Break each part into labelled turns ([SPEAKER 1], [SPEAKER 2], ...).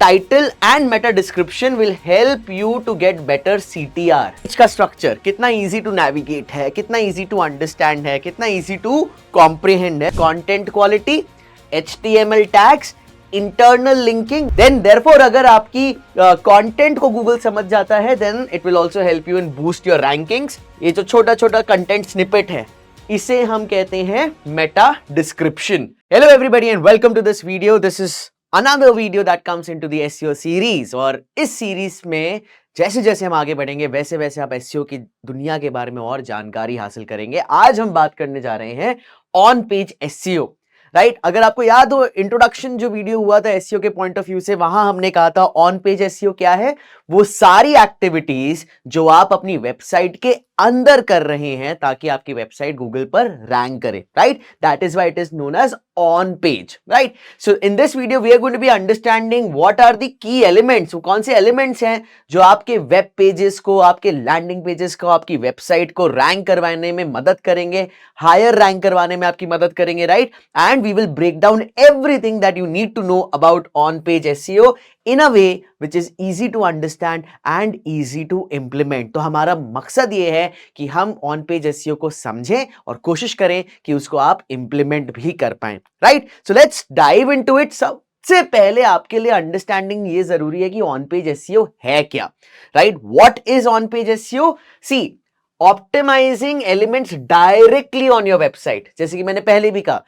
[SPEAKER 1] title and meta description will help you to get better CTR. इसका structure कितना easy to navigate है, कितना easy to understand है, कितना easy to comprehend है. Content quality, HTML tags, internal linking. Then therefore अगर आपकी content को गूगल समझ जाता है, then it will also help you in boost your rankings. ये जो छोटा छोटा कंटेंट स्निपेट है, इसे हम कहते हैं meta description. Hello everybody and welcome to this video. This is another video that comes into the SEO series. और इस सीरीज में जैसे जैसे हम आगे बढ़ेंगे वैसे वैसे आप एसईओ की दुनिया के बारे में और जानकारी हासिल करेंगे. आज हम बात करने जा रहे हैं ऑन पेज एसईओ. राइट, अगर आपको याद हो इंट्रोडक्शन जो वीडियो हुआ था एसईओ के पॉइंट ऑफ व्यू से, वहां हमने कहा था ऑन पेज एसईओ क्या है. वो सारी एक्टिविटीज जो आप अपनी वेबसाइट के अंदर कर रहे हैं ताकि आपकी वेबसाइट गूगल पर रैंक करे. Right, that is why it is known as on page. Right, so in this video we are going to be understanding what are the key elements. कौन से एलिमेंट्स हैं जो आपके वेब पेजेस को, आपके landing pages को, आपकी website को रैंक करवाने में मदद करेंगे, हायर रैंक करवाने में आपकी मदद करेंगे. Right, and we will break down everything that you need to know about on-page SEO in a way which is easy to understand and easy to implement. तो हमारा मकसद ये है कि हम on-page SEO को समझें और कोशिश करें कि उसको आप implement भी कर पाएं. Right? So let's dive into it. सबसे पहले आपके लिए अंडरस्टैंडिंग ये जरूरी है कि on-page SEO है क्या. Right? What is on-page SEO? See, optimizing elements directly on your website. जैसे कि मैंने पहले भी कहा,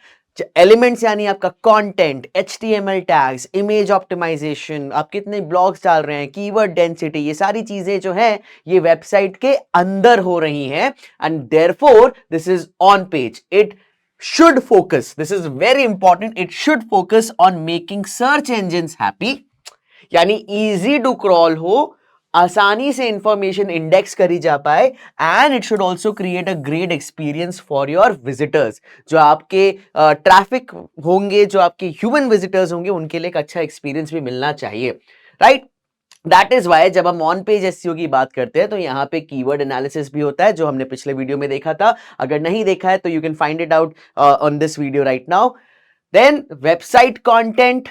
[SPEAKER 1] एलिमेंट्स यानी आपका content, HTML tags, image optimization, आप कितने ब्लॉग्स डाल रहे हैं, कीवर्ड डेंसिटी, ये सारी चीजें जो है ये वेबसाइट के अंदर हो रही हैं. And therefore this is on page. It should focus, this is very important, it should focus on making search engines happy. यानी इजी टू क्रॉल हो, आसानी से इंफॉर्मेशन इंडेक्स करी जा पाए. And it should also create a great experience for your visitors. जो आपके traffic होंगे, जो आपके ह्यूमन विजिटर्स होंगे, उनके लिए एक अच्छा एक्सपीरियंस भी मिलना चाहिए. राइट, दैट इज वाई जब हम ऑन पेज एसईओ की बात करते हैं तो यहां पे कीवर्ड एनालिसिस भी होता है, जो हमने पिछले वीडियो में देखा था. अगर नहीं देखा है तो you can find it out on this video right now. Then website content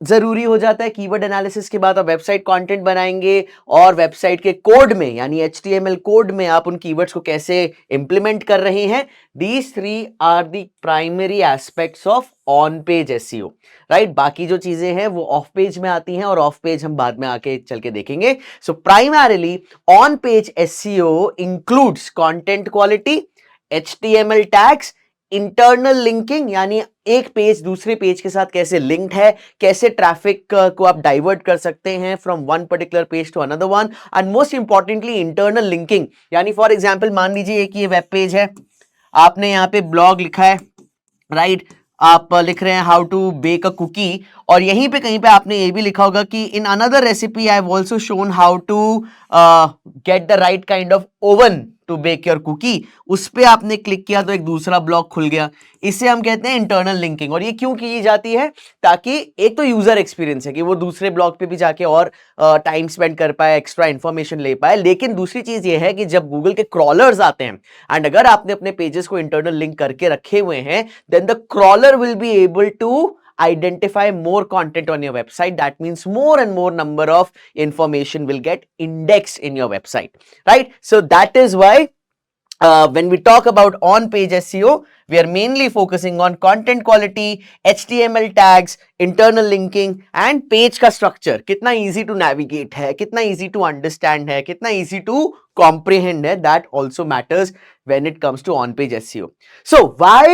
[SPEAKER 1] जरूरी हो जाता है. कीवर्ड एनालिसिस के बाद आप वेबसाइट कंटेंट बनाएंगे और वेबसाइट के कोड में यानी HTML कोड में आप उन कीवर्ड्स को कैसे इंप्लीमेंट कर रहे हैं. These three are the primary aspects of on page SEO. Right, बाकी जो चीजें हैं वो ऑफ पेज में आती हैं और ऑफ पेज हम बाद में आके चल के देखेंगे. So primarily on page SEO includes content quality, HTML tags, internal linking यानी एक पेज दूसरे पेज के साथ कैसे लिंक्ड है, कैसे ट्रैफिक को आप डाइवर्ट कर सकते हैं from one particular page to another one. And most importantly internal linking, यानी फॉर एग्जांपल मान लीजिए कि ये वेब पेज है, आपने यहाँ पे ब्लॉग लिखा है. राइट, आप लिख रहे हैं how to bake a cookie, और यहीं पे कहीं पे आपने ये भी लिखा होगा कि in another recipe I have also shown how to get the right kind of oven to bake your cookie. उस पे आपने क्लिक किया तो एक दूसरा ब्लॉग खुल गया. इसे हम कहते हैं इंटरनल लिंकिंग. और ये क्यों की जाती है? ताकि एक तो यूजर एक्सपीरियंस है कि वो दूसरे ब्लॉग पे भी जाके और टाइम स्पेंड कर पाए, एक्स्ट्रा इंफॉर्मेशन ले पाए. लेकिन दूसरी चीज ये है कि जब गूगल के क्रॉलर्स आते हैं एंड अगर आपने अपने पेजेस को इंटरनल लिंक करके रखे हुए हैं, then the crawler will be able to identify more content on your website. That means more and more number of information will get indexed in your website. Right, so that is why when we talk about on page SEO, we are mainly focusing on content quality, HTML tags, internal linking and page का structure. कितना easy to navigate है, कितना easy to understand है, कितना easy to comprehend है, that also matters when it comes to on page SEO. So why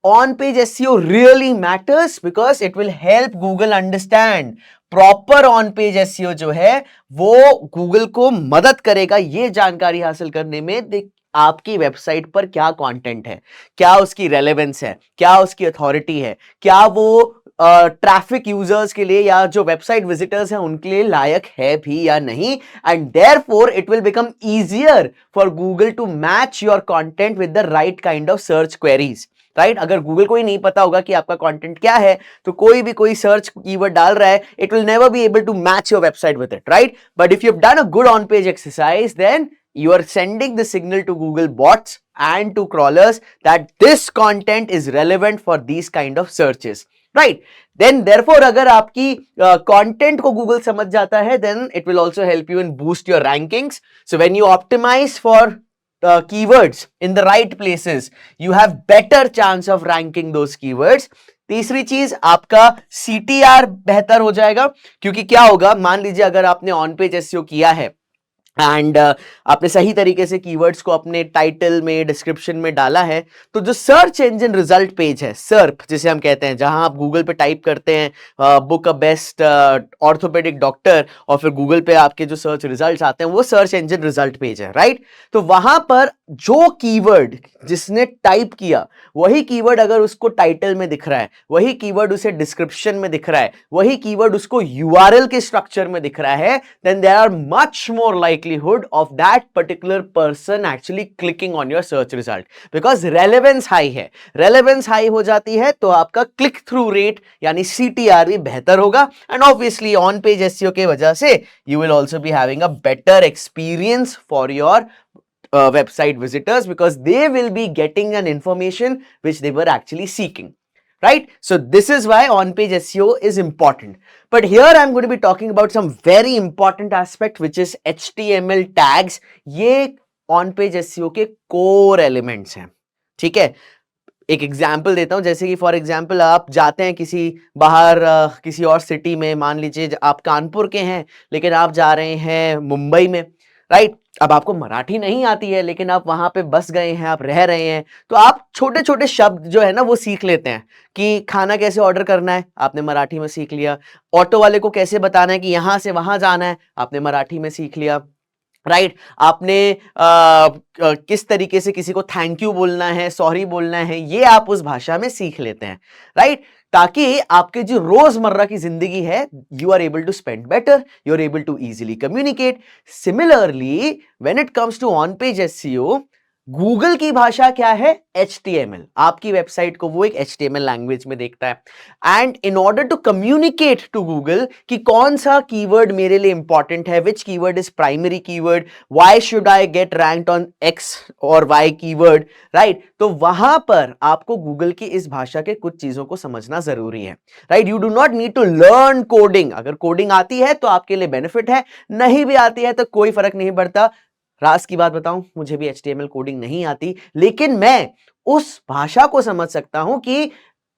[SPEAKER 1] on page SEO really matters? Because it will help Google understand. Proper on page SEO जो है वो Google को मदद करेगा ये जानकारी हासिल करने में आपकी वेबसाइट पर क्या कंटेंट है, क्या उसकी रेलेवेंस है, क्या उसकी अथॉरिटी है, क्या वो ट्रैफिक यूजर्स के लिए या जो वेबसाइट विजिटर्स हैं उनके लिए लायक है भी या नहीं. And therefore it will become easier for Google to match your content with the right kind of search queries. Right, अगर गूगल को ही नहीं पता होगा कि आपका कंटेंट क्या है तो कोई भी कोई सर्च कीवर्ड डाल रहा है, it will never be able to match your website with it. Right, but if you have done a good on page exercise, then you are sending the signal to Google bots and to crawlers that this content is relevant for these kind of searches. Right. Then therefore अगर आपकी content को Google समझ जाता है, then it will also help you in boost your rankings. So when you optimize for keywords in the right places, you have better chance of ranking those keywords. तीसरी चीज, आपका CTR बेहतर हो जाएगा, क्योंकि क्या होगा, मान लीजिए अगर आपने ऑन पेज एसईओ किया है एंड आपने सही तरीके से कीवर्ड्स को अपने टाइटल में, डिस्क्रिप्शन में डाला है, तो जो सर्च इंजन रिजल्ट पेज है, सर्प जिसे हम कहते हैं, जहां आप गूगल पे टाइप करते हैं book a best orthopaedic doctor, और फिर गूगल पे आपके जो सर्च रिजल्ट्स आते हैं वो सर्च इंजन रिजल्ट पेज है, राइट। तो वहां पर जो कीवर्ड जिसने टाइप किया, वही कीवर्ड अगर उसको टाइटल में दिख रहा है, वही कीवर्ड उसे डिस्क्रिप्शन में दिख रहा है, वही कीवर्ड उसको यूआरएल के स्ट्रक्चर में दिख रहा है, then there are much more likelihood of that particular person actually clicking on your search result, because relevance high है. relevance high हो जाती है तो आपका click through rate यानी CTR भी बेहतर होगा, and obviously on page SEO के वजह से you will also be having a better experience for your website visitors, because they will be getting an information which they were actually seeking. Right? So this is why on-page SEO is important. But here I'm going to be talking about some very important aspect, which is HTML tags. ये on-page SEO के core elements हैं. ठीक है? एक example देता हूं, जैसे कि फॉर एग्जाम्पल आप जाते हैं किसी बाहर किसी और सिटी में, मान लीजिए आप कानपुर के हैं लेकिन आप जा रहे हैं मुंबई में, राइट। अब आपको मराठी नहीं आती है, लेकिन आप वहां पे बस गए हैं, आप रह रहे हैं, तो आप छोटे छोटे शब्द जो है ना वो सीख लेते हैं कि खाना कैसे ऑर्डर करना है, आपने मराठी में सीख लिया। ऑटो वाले को कैसे बताना है कि यहां से वहां जाना है, आपने मराठी में सीख लिया, राइट। आपने किस तरीके से किसी को थैंक यू बोलना है, सॉरी बोलना है, ये आप उस भाषा में सीख लेते हैं, राइट। ताकि आपके जो रोजमर्रा की जिंदगी है, you are able to spend better, you are able to easily communicate. Similarly when it comes to on page SEO, Google की भाषा क्या है? HTML। आपकी वेबसाइट को वो एक HTML लैंग्वेज में देखता है, and in order to communicate to Google कि कौन सा कीवर्ड मेरे लिए इंपॉर्टेंट है, which keyword is primary keyword, why should I get ranked on X और Y कीवर्ड, राइट। तो वहां पर आपको गूगल की इस भाषा के कुछ चीजों को समझना जरूरी है, right. You do not need to learn coding. अगर कोडिंग आती है तो आपके लिए बेनिफिट है, नहीं भी आती है तो कोई फर्क नहीं पड़ता। राज की बात बताऊं, मुझे भी HTML कोडिंग नहीं आती, लेकिन मैं उस भाषा को समझ सकता हूं कि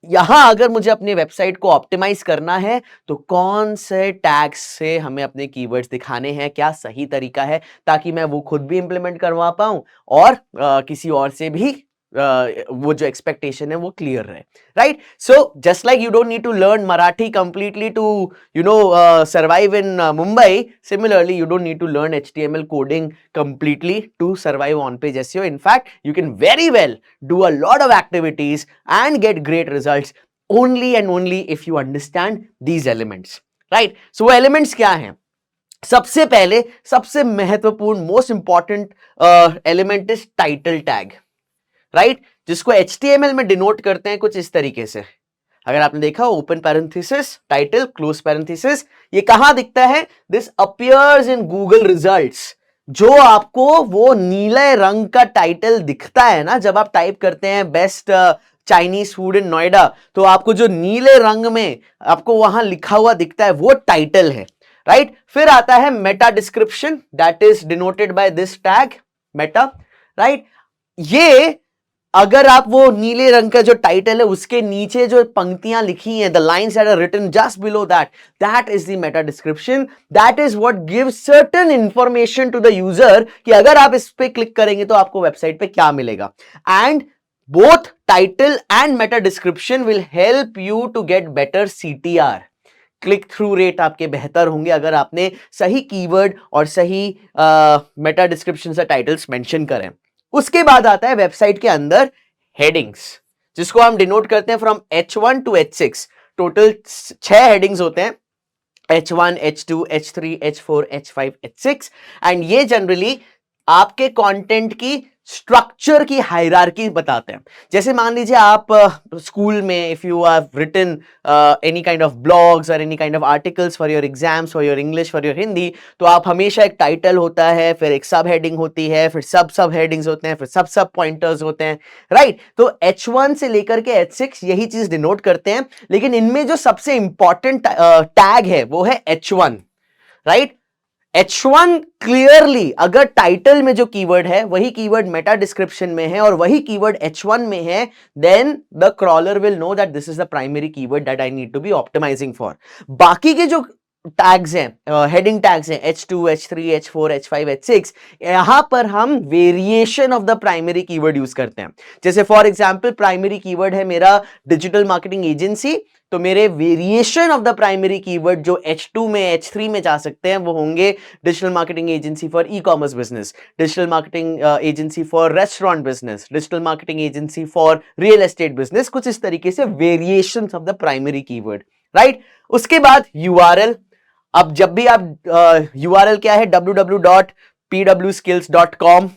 [SPEAKER 1] यहां अगर मुझे अपनी वेबसाइट को ऑप्टिमाइज करना है तो कौन से टैग्स से हमें अपने कीवर्ड्स दिखाने हैं, क्या सही तरीका है, ताकि मैं वो खुद भी इंप्लीमेंट करवा पाऊं और किसी और से भी वो जो एक्सपेक्टेशन है वो क्लियर रहे, right. So just like you don't need to learn Marathi completely to survive in Mumbai, similarly you don't need to learn HTML coding completely to survive on page SEO. In fact, you can very well do a lot of activities and get great results only and only if you understand these elements, right? So वो elements क्या हैं? सबसे पहले सबसे महत्वपूर्ण most important element is title tag, right, जिसको HTML में denote करते हैं कुछ इस तरीके से। अगर आपने देखा, open parenthesis title, close parenthesis, ये कहां दिखता है? This appears in Google results. जो आपको वो नीले रंग का टाइटल दिखता है ना, जब आप टाइप करते हैं best Chinese food in Noida, तो आपको जो नीले रंग में आपको वहां लिखा हुआ दिखता है वो टाइटल है, राइट। फिर आता है Meta description, that is denoted by this tag Meta, right. ये अगर आप वो नीले रंग का जो टाइटल है उसके नीचे जो पंक्तियां लिखी हैं, the lines that are written just below that, that is the meta description. That is what gives certain information to the user कि अगर आप इस पे क्लिक करेंगे तो आपको वेबसाइट पे क्या मिलेगा। And both title and meta description will help you to get better CTR, click through rate आपके बेहतर होंगे अगर आपने सही कीवर्ड और सही मेटा डिस्क्रिप्शन से टाइटल्स मेंशन करें। उसके बाद आता है वेबसाइट के अंदर हेडिंग्स, जिसको हम डिनोट करते हैं from H1 to H6। Total 6 headings होते हैं, H1, H2, H3, H4, H5, H6, and ये जनरली आपके कंटेंट की स्ट्रक्चर की हायरार्की बताते हैं। जैसे मान लीजिए आप स्कूल में if you have written any kind of blogs और any kind of articles for your exams, for your English, for your Hindi, तो आप हमेशा एक टाइटल होता है, फिर एक सब हेडिंग होती है, फिर सब हेडिंग्स होते हैं, फिर सब पॉइंटर्स होते हैं, राइट? तो H1 से लेकर के H6 यही चीज डिनोट करते हैं, लेकिन इनमें जो सबसे इंपॉर्टेंट टैग है वो है H1, राइट? H1 क्लियरली अगर टाइटल में जो कीवर्ड है वही कीवर्ड मेटा डिस्क्रिप्शन में है और वही कीवर्ड H1 में है, then the crawler will know that this is the primary keyword that I need to be optimizing for. बाकी के जो टैग्स हैं, हेडिंग टैग्स हैं, H2, H3, H4, H5, H6, यहां पर हम variation of the primary keyword use करते हैं। जैसे फॉर एग्जांपल प्राइमरी कीवर्ड है मेरा डिजिटल मार्केटिंग एजेंसी, तो मेरे variation of the primary keyword जो H2 में, H3 में जा सकते हैं वो होंगे digital marketing agency for e commerce business, digital marketing agency for restaurant business, digital marketing agency for real estate business, कुछ इस तरीके से variations of the primary keyword, right? उसके बाद URL। अब जब भी आप URL क्या है, www.pwskills.com,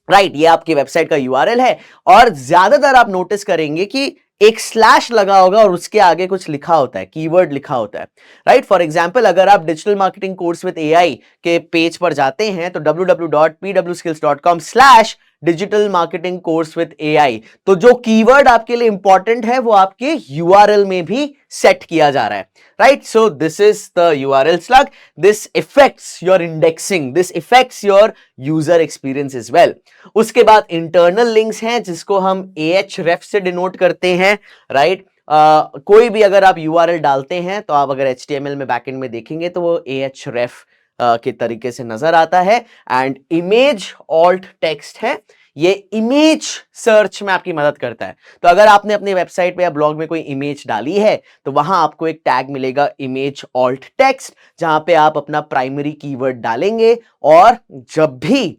[SPEAKER 1] राइट? ये आपकी वेबसाइट का URL है और ज्यादातर आप नोटिस करेंगे कि एक स्लैश लगा होगा और उसके आगे कुछ लिखा होता है, कीवर्ड लिखा होता है, राइट? फॉर एग्जांपल अगर आप digital marketing course with AI के पेज पर जाते हैं तो www.pwskills.com/डिजिटल मार्केटिंग कोर्स विद AI, तो जो कीवर्ड आपके लिए इंपॉर्टेंट है वो आपके URL में भी सेट किया जा रहा है, right? So this is the URL slug. This affects your indexing, this affects your user experience as well. उसके बाद इंटरनल लिंक्स हैं जिसको हम Ahref से डिनोट करते हैं, राइट? कोई भी अगर आप URL डालते हैं तो आप अगर HTML में बैकएंड में देखेंगे तो वो Ahref के तरीके से नजर आता है। एंड इमेज ऑल्ट टेक्स्ट है, ये इमेज सर्च में आपकी मदद करता है। तो अगर आपने अपने वेबसाइट पे या ब्लॉग में कोई इमेज डाली है तो वहां आपको एक टैग मिलेगा इमेज ऑल्ट टेक्स्ट, जहां पे आप अपना प्राइमरी कीवर्ड डालेंगे और जब भी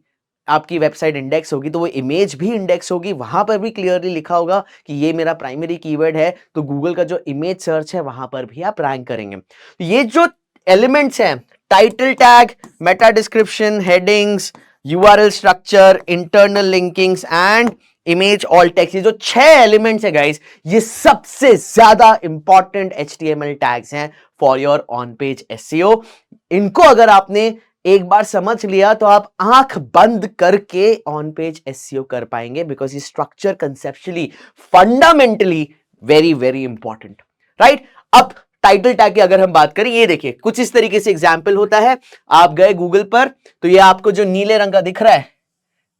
[SPEAKER 1] आपकी वेबसाइट इंडेक्स होगी तो वो इमेज भी इंडेक्स होगी, वहां पर भी क्लियरली लिखा होगा कि ये मेरा प्राइमरी कीवर्ड है, तो गूगल का जो इमेज सर्च है वहां पर भी आप रैंक करेंगे। तो ये जो एलिमेंट्स हैं, title tag, meta description, headings, URL structure, internal linkings and image alt text, ये जो 6 एलिमेंट्स है गाइस, ये सबसे ज्यादा इंपॉर्टेंट HTML टैग्स हैं for your on page SEO। इनको अगर आपने एक बार समझ लिया तो आप आंख बंद करके ऑन पेज SEO कर पाएंगे, बिकॉज ये structure conceptually fundamentally very very important, right? अब टाइटल टैग की अगर हम बात करें, ये देखिए कुछ इस तरीके से एग्जाम्पल होता है। आप गए गूगल पर तो ये आपको जो नीले रंग का दिख रहा है,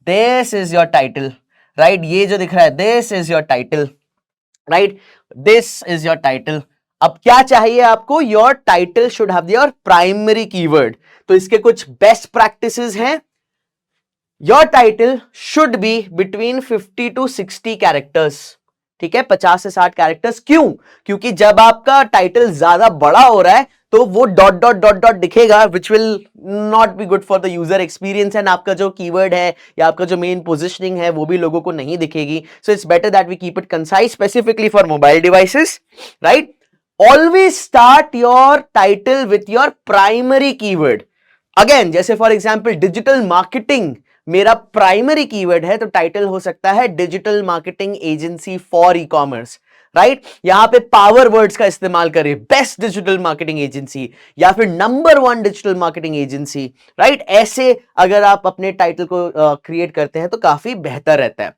[SPEAKER 1] this is your title, right? ये जो दिख रहा है, this is your title, right? This is your title. अब क्या चाहिए आपको? Your title should have your primary keyword. तो इसके कुछ बेस्ट प्रैक्टिसेस हैं। Your title should be between 50 to 60 characters, ठीक है? 50 से 60 कैरेक्टर्स। क्यों? क्योंकि जब आपका टाइटल ज्यादा बड़ा हो रहा है तो वो डॉट डॉट डॉट डॉट दिखेगा, which will not be good for the user experience, and आपका जो कीवर्ड है या आपका जो मेन पोजिशनिंग है वो भी लोगों को नहीं दिखेगी। So it's better that we keep it concise, specifically for mobile devices, right? Always start your title with your primary keyword. Again, जैसे फॉर एग्जाम्पल डिजिटल मार्केटिंग मेरा प्राइमरी कीवर्ड है तो टाइटल हो सकता है digital marketing agency for ecommerce, right? यहां पे power words का इस्तेमाल करें, बेस्ट डिजिटल मार्केटिंग एजेंसी या फिर number 1 digital marketing agency, right? ऐसे अगर आप अपने टाइटल को क्रिएट करते हैं तो काफी बेहतर रहता है।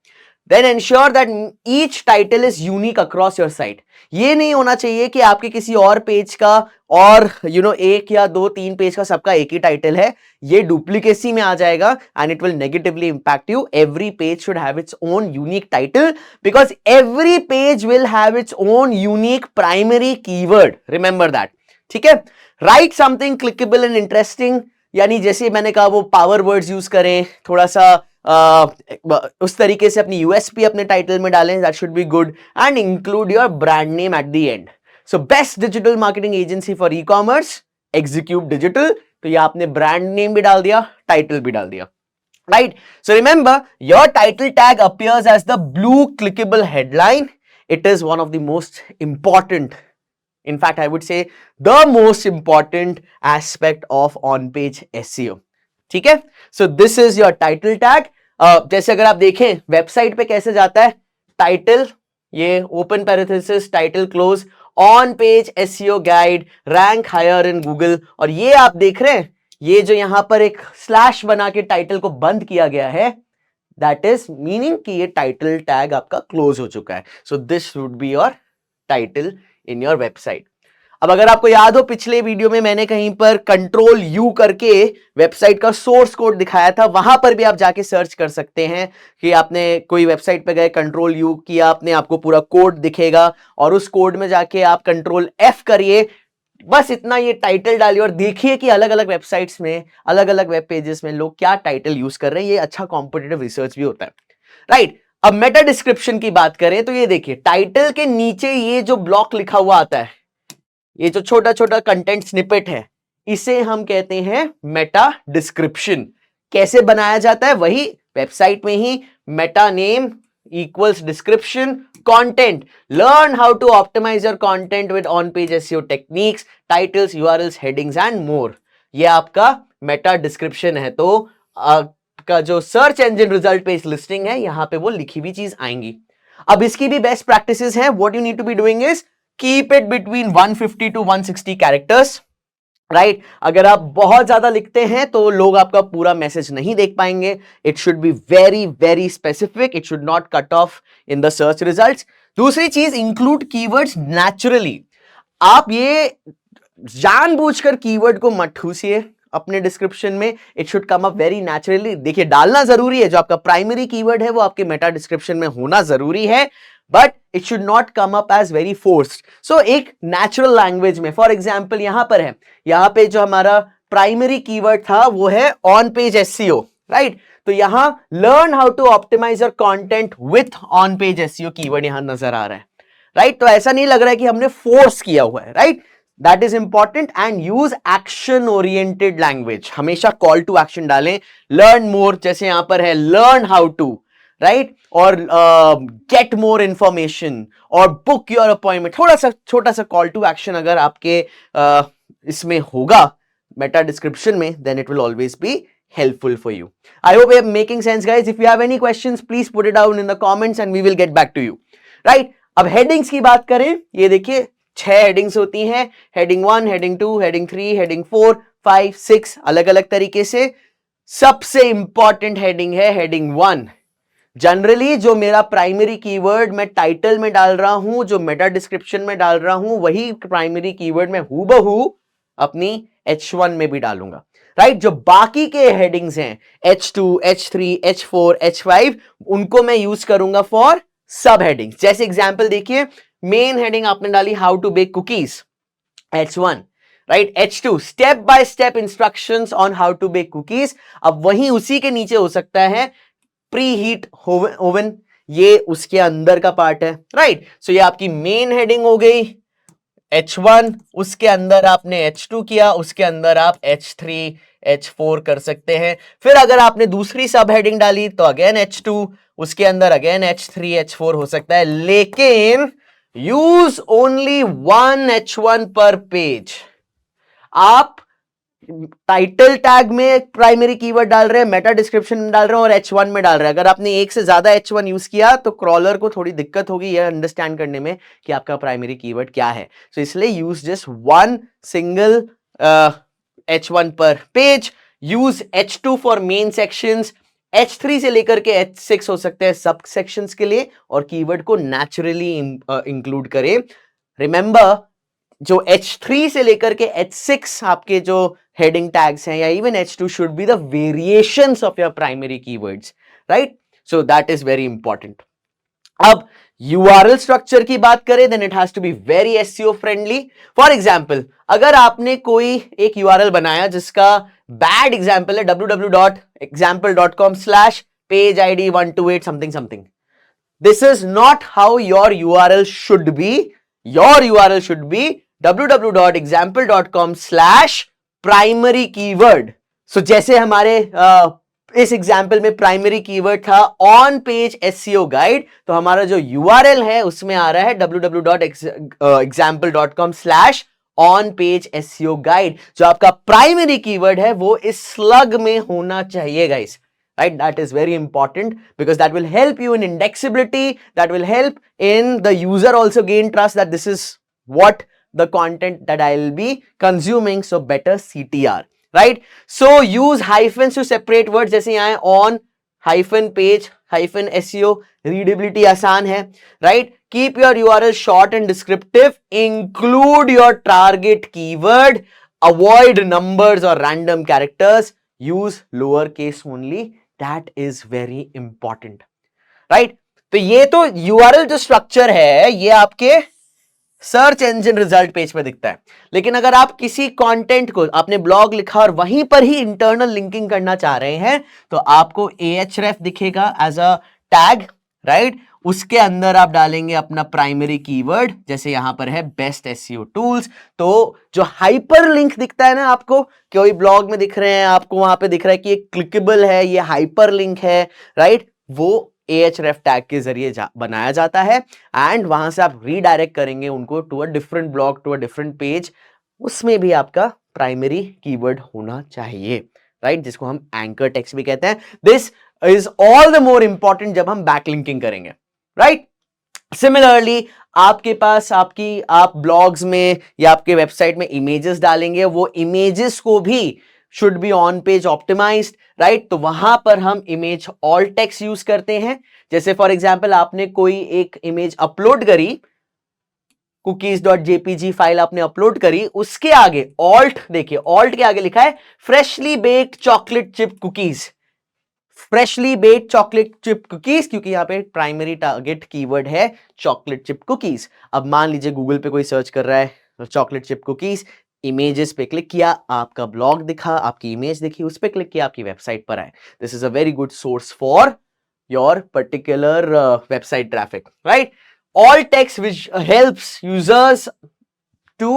[SPEAKER 1] Then ensure that each title is unique across your site. ये नहीं होना चाहिए कि आपके किसी और पेज का और एक या 2-3 पेज का सबका एक ही टाइटल है, ये डुप्लीकेसी में आ जाएगा and it will negatively impact you. Every page should have its own unique title because every page will have its own unique primary keyword. Remember that. ठीक है? Write something clickable and interesting, यानी जैसे मैंने कहा वो power words use करें, थोड़ा सा उस तरीके से अपनी USP अपने टाइटल में डालें, that should be good, and include your brand name at the end. So best digital marketing agency for e commerce, execute digital, तो ये आपने ब्रांड नेम भी डाल दिया, टाइटल भी डाल दिया, right? So remember your title tag appears as the blue clickable headline. It is one of the most important, in fact I would say the most important aspect of on page SEO. ठीक है? So this is your title tag. जैसे अगर आप देखें website पे कैसे जाता है, टाइटल, ये open parenthesis, title close, on page SEO guide, rank higher in Google, और ये आप देख रहे हैं ये जो यहां पर एक स्लैश बना के टाइटल को बंद किया गया है, दैट इज मीनिंग कि ये टाइटल टैग आपका क्लोज हो चुका है. So this would be your title in your website. अब अगर आपको याद हो पिछले वीडियो में मैंने कहीं पर कंट्रोल यू करके वेबसाइट का सोर्स कोड दिखाया था, वहां पर भी आप जाके सर्च कर सकते हैं कि आपने कोई वेबसाइट पे गए, कंट्रोल यू किया आपने, आपको पूरा कोड दिखेगा और उस कोड में जाके आप कंट्रोल एफ करिए, बस इतना, ये टाइटल डालिए और देखिए कि अलग अलग वेबसाइट्स में, अलग अलग वेब पेजेस में लोग क्या टाइटल यूज कर रहे हैं. ये अच्छा कॉम्पिटिटिव रिसर्च भी होता है, राइट. अब मेटा डिस्क्रिप्शन की बात करें तो ये देखिए टाइटल के नीचे ये जो ब्लॉक लिखा हुआ आता है, ये जो छोटा छोटा कंटेंट स्निपेट है, इसे हम कहते हैं मेटा डिस्क्रिप्शन. कैसे बनाया जाता है, वही वेबसाइट में ही meta name equals description content, learn how to optimize your content with on page SEO techniques, titles, URLs, headings and more. ये आपका मेटा डिस्क्रिप्शन है. तो आपका जो search engine result page listing है, यहां पे वो लिखी हुई चीज आएंगी. अब इसकी भी बेस्ट प्रैक्टिसेस हैं. What you need to be doing is keep it between 150 to 160 characters, right. अगर आप बहुत ज्यादा लिखते हैं तो लोग आपका पूरा मैसेज नहीं देख पाएंगे. It should be very very specific, it should not cut off in the search results. दूसरी चीज, इंक्लूड कीवर्ड्स नेचुरली. आप ये जानबूझकर कीवर्ड को मत ठूसिए अपने डिस्क्रिप्शन में. It should come up very naturally. देखिए डालना जरूरी है, जो आपका प्राइमरी कीवर्ड है वो आपके मेटा डिस्क्रिप्शन में होना जरूरी है, but it should not come up as very forced. So एक नेचुरल लैंग्वेज में, फॉर एग्जाम्पल यहां पर है, यहां पे जो हमारा प्राइमरी कीवर्ड था वो है ऑन पेज एसईओ, राइट. तो यहां learn how to optimize your content with on page SEO keyword यहां नजर आ रहा है, राइट. तो ऐसा नहीं लग रहा है कि हमने फोर्स किया हुआ है, right. That is important. And use action oriented language, हमेशा कॉल टू एक्शन डालें. लर्न मोर, जैसे यहां पर है लर्न हाउ टू, राइट, और गेट मोर इंफॉर्मेशन और बुक योर अपॉइंटमेंट. थोड़ा सा छोटा सा कॉल टू एक्शन अगर आपके इसमें होगा मेटा डिस्क्रिप्शन में, then it will always be helpful for you. I hope I'm making sense, guys. If you have any questions, please put it down in the comments and we will get back to you. Right? अब headings की बात करें, ये देखिए 6 headings होती हैं. heading 1, heading 2, heading 3, heading 4, 5, 6, अलग अलग तरीके से. सबसे इंपॉर्टेंट heading है heading 1. जनरली जो मेरा प्राइमरी कीवर्ड मैं टाइटल में डाल रहा हूं, जो मेटा डिस्क्रिप्शन में डाल रहा हूं, वही प्राइमरी कीवर्ड मैं हूबहू अपनी H1 में भी डालूंगा, राइट. जो बाकी के हेडिंग्स हैं H2, H3, H4, H5, उनको मैं यूज करूंगा फॉर सब हेडिंग्स. जैसे एग्जांपल देखिए, मेन हेडिंग आपने डाली how to bake cookies, H1, right. H2 step by step instructions on how to bake cookies. अब वहीं उसी के नीचे हो सकता है प्री हीट ओवन, ये उसके अंदर का पार्ट है, राइट. सो ये आपकी मेन हेडिंग हो गई H1, उसके अंदर आपने H2 किया, उसके अंदर आप H3, H4 कर सकते हैं. फिर अगर आपने दूसरी सब हेडिंग डाली तो अगेन H2, उसके अंदर अगेन H3, H4 हो सकता है. लेकिन यूज ओनली 1 H1 पर पेज. आप टाइटल टैग में प्राइमरी कीवर्ड डाल रहे हैं, मेटा डिस्क्रिप्शन में डाल रहे हैं और H1 में डाल रहे हैं. अगर आपने एक से ज्यादा H1 यूज किया तो क्रॉलर को थोड़ी दिक्कत होगी यह अंडरस्टैंड करने में कि आपका प्राइमरी कीवर्ड क्या है. सो इसलिए यूज जस्ट 1 सिंगल H1 पर page. Use H2 for main sections. H3 से लेकर के H6 हो सकते हैं सब सेक्शंस के लिए, और कीवर्ड को नेचुरली इंक्लूड करें. रिमेंबर, जो H3 से लेकर के H6 आपके जो हेडिंग टैग्स हैं, या even H2 should be the variations of your primary keywords, right. So that is very important. अब URL स्ट्रक्चर की बात करें, then it has to be very SEO friendly. For example, अगर आपने कोई एक URL बनाया जिसका बैड एग्जांपल है www.example.com/pageid128 something something, this is not how your URL should be. Your URL should be www.example.com/primary keyword. So जैसे हमारे इस एग्जाम्पल में प्राइमरी कीवर्ड था ऑन पेज SEO गाइड, तो हमारा जो URL है उसमें आ रहा है www.example.com/on-page-SEO guide. जो आपका प्राइमरी कीवर्ड है वो इस स्लग में होना चाहिए guys, right? That is very important because that will help you in indexability, that will help in the user also gain trust that this is what the content that I'll be consuming, so better CTR, right? So use hyphens to separate words, जैसे यहाँ on hyphen page hyphen SEO, readability आसान है, right? Keep your URL short and descriptive, include your target keyword, avoid numbers or random characters, use lowercase only, that is very important, right? तो ये तो URL जो structure है ये आपके search engine result page पे दिखता है, लेकिन अगर आप किसी कंटेंट को आपने ब्लॉग लिखा और वहीं पर ही इंटरनल लिंकिंग करना चाह रहे हैं तो आपको ahref दिखेगा एज अ टैग, राइट? उसके अंदर आप डालेंगे अपना प्राइमरी कीवर्ड, जैसे यहां पर है बेस्ट एसईओ टूल्स, तो जो हाइपर लिंक दिखता है ना आपको, कोई ब्लॉग में दिख रहे हैं आपको, वहां पे दिख रहा है कि ये क्लिकेबल है, ये हाइपर लिंक है, राइट? वो ahref टैग के जरिए बनाया जाता है एंड वहां से आप रीडायरेक्ट करेंगे उनको to a different blog, to a different page, उसमें भी आपका प्राइमरी कीवर्ड होना चाहिए, राइट? जिसको हम एंकर टेक्स्ट भी कहते हैं. This is all the more important जब हम बैकलिंकिंग करेंगे, राइट? सिमिलरली आपके पास आप ब्लॉग्स में या आपके वेबसाइट में इमेजेस डालेंगे, वो इमेजेस को भी should be on page optimized, right? तो वहां पर हम इमेज ऑल्ट टेक्स्ट यूज करते हैं. जैसे फॉर एग्जांपल आपने कोई एक इमेज अपलोड करी, cookies.jpg फाइल आपने अपलोड करी, उसके आगे ऑल्ट देखिए, ऑल्ट के आगे लिखा है freshly baked chocolate chip cookies, freshly baked chocolate chip cookies, क्योंकि यहां पे प्राइमरी टारगेट कीवर्ड है चॉकलेट चिप कुकीज. अब मान लीजिए गूगल पे कोई सर्च कर रहा है चॉकलेट चिप कुकीज, इमेजेस पे क्लिक किया, आपका ब्लॉग दिखा, आपकी इमेज दिखी, उस पे क्लिक किया, आपकी वेबसाइट पर आए. This is a very good source for your particular website traffic, right? All text which helps users to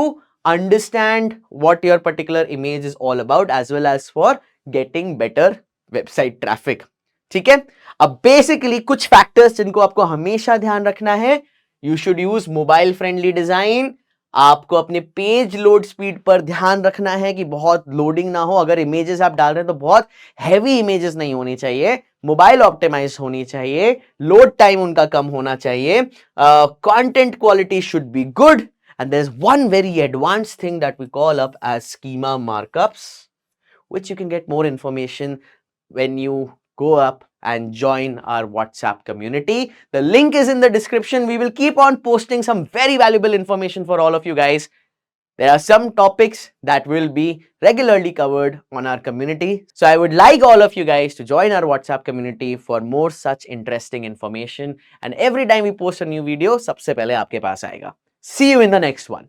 [SPEAKER 1] understand what your particular image is all about as well as for getting better website traffic. ठीक है? अब basically कुछ factors जिनको आपको हमेशा ध्यान रखना है. You should use mobile friendly design. आपको अपने पेज लोड स्पीड पर ध्यान रखना है कि बहुत लोडिंग ना हो. अगर इमेजेस आप डाल रहे हैं तो बहुत हैवी इमेजेस नहीं होनी चाहिए, मोबाइल ऑप्टिमाइज होनी चाहिए, लोड टाइम उनका कम होना चाहिए, content quality should be good, and there is one very advanced thing that we call up as schema markups, which you can get more information when you go up and join our WhatsApp community. The link is in the description. We will keep on posting some very valuable information for all of you guys. There are some topics that will be regularly covered on our community. So I would like all of you guys to join our WhatsApp community for more such interesting information. And every time we post a new video, सबसे पहले आपके पास आएगा. See you in the next one.